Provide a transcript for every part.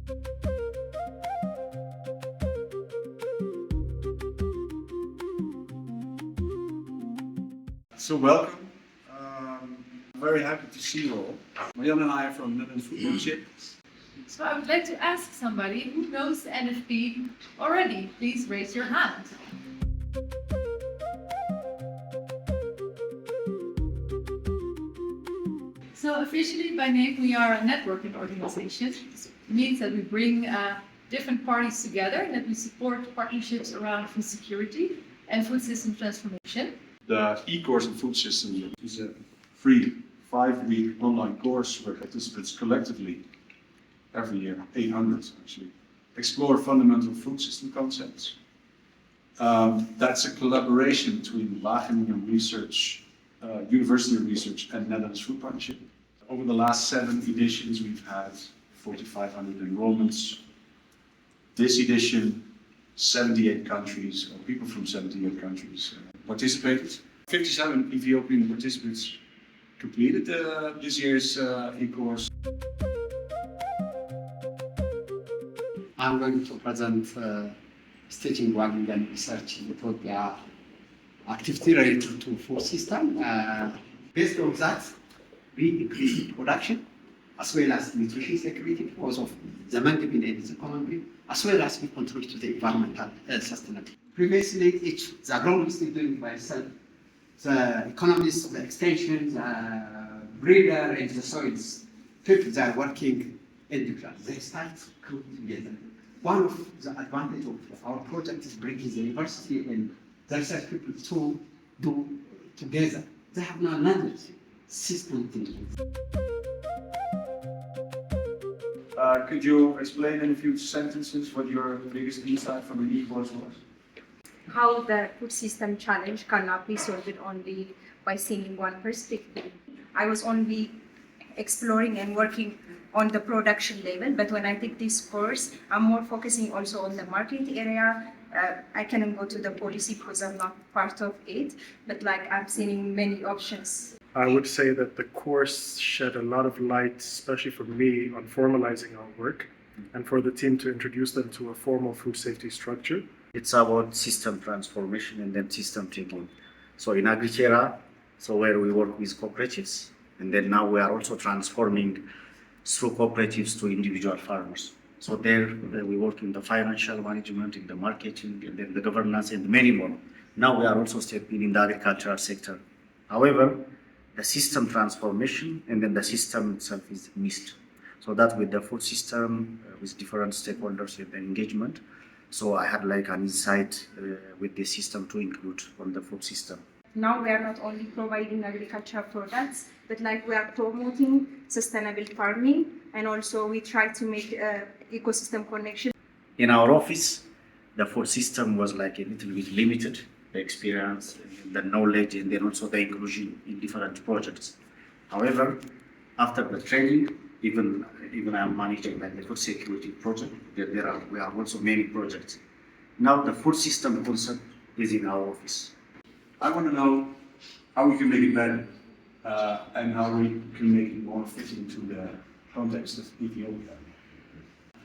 So welcome. Very happy to see you all. Marianne and I are from Netherlands Food Partnership. So I would like to ask somebody who knows the NFP already. Please raise your hand. So officially by name we are a networking organization. It means that we bring different parties together and that we support partnerships around food security and food system transformation. The e-course in food systems is a free 5-week online course where participants collectively, every year, 800 actually, explore fundamental food system concepts. That's a collaboration between Wageningen Research, University of Research and Netherlands Food Partnership. Over the last 7 editions, we've had 4,500 enrollments. This edition, 78 countries, or people from 78 countries participated. 57 Ethiopian participants completed this year's e-course. I'm going to present staging Wageningen research in Ethiopia activity related to food system. Based on that, we increase production as well as nutrition security because of the management and the economy, as well as we contribute to the environmental sustainability. Previously, the agronomy is doing by itself. The economists, the extension, the breeder, and the soils, people that are working individually. They start grouping together. One of the advantages of our project is bringing the university and the research people to do together. They have no knowledge, system thinking. Could you explain in a few sentences what your biggest insight from the e-course was? How the food system challenge cannot be solved only by seeing one perspective. I was only exploring and working on the production level, but when I take this course, I'm more focusing also on the market area. I cannot go to the policy because I'm not part of it, but like I'm seeing many options. I would say that the course shed a lot of light, especially for me, on formalizing our work and for the team to introduce them to a formal food safety structure. It's about system transformation and then system thinking. So in Agritera, so where we work with cooperatives, and then now we are also transforming through cooperatives to individual farmers. So there we work in the financial management, in the marketing, and then the governance, and many more. Now we are also stepping in the agricultural sector. However, the system transformation and then the system itself is missed. So that with the food system, with different stakeholders and engagement. So I had like an insight with the system to include on the food system. Now we are not only providing agricultural products, but like we are promoting sustainable farming, and also we try to make ecosystem connection. In our office, the food system was like a little bit limited, the experience, the knowledge, and then also the inclusion in different projects. However, after the training, even I'm managing like the food security project, we have also many projects. Now the food system concept is in our office. I want to know how we can make it better and how we can make it more fitting to the context of Ethiopia.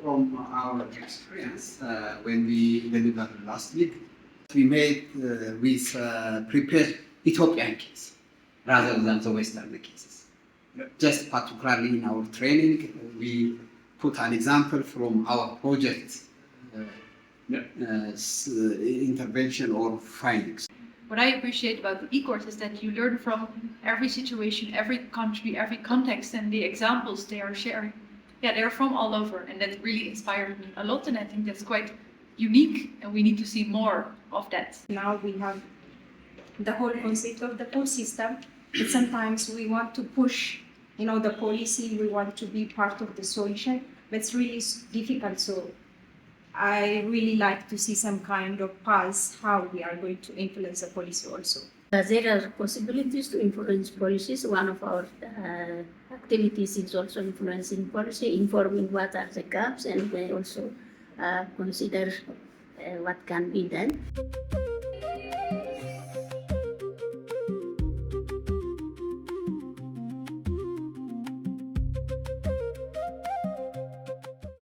From our experience, when we delivered last week, we made prepared Ethiopian case rather than the Western cases. Yeah. Just particularly in our training, we put an example from our project intervention or findings. What I appreciate about the e-course is that you learn from every situation, every country, every context, and the examples they are sharing. Yeah, they're from all over, and that really inspired me a lot, and I think that's quite unique, and we need to see more of that. Now we have the whole concept of the food system, but sometimes we want to push, the policy, we want to be part of the solution, but it's really difficult. So I really like to see some kind of pulse how we are going to influence the policy also. There are possibilities to influence policies. One of our activities is also influencing policy, informing what are the gaps, and we also consider what can be done.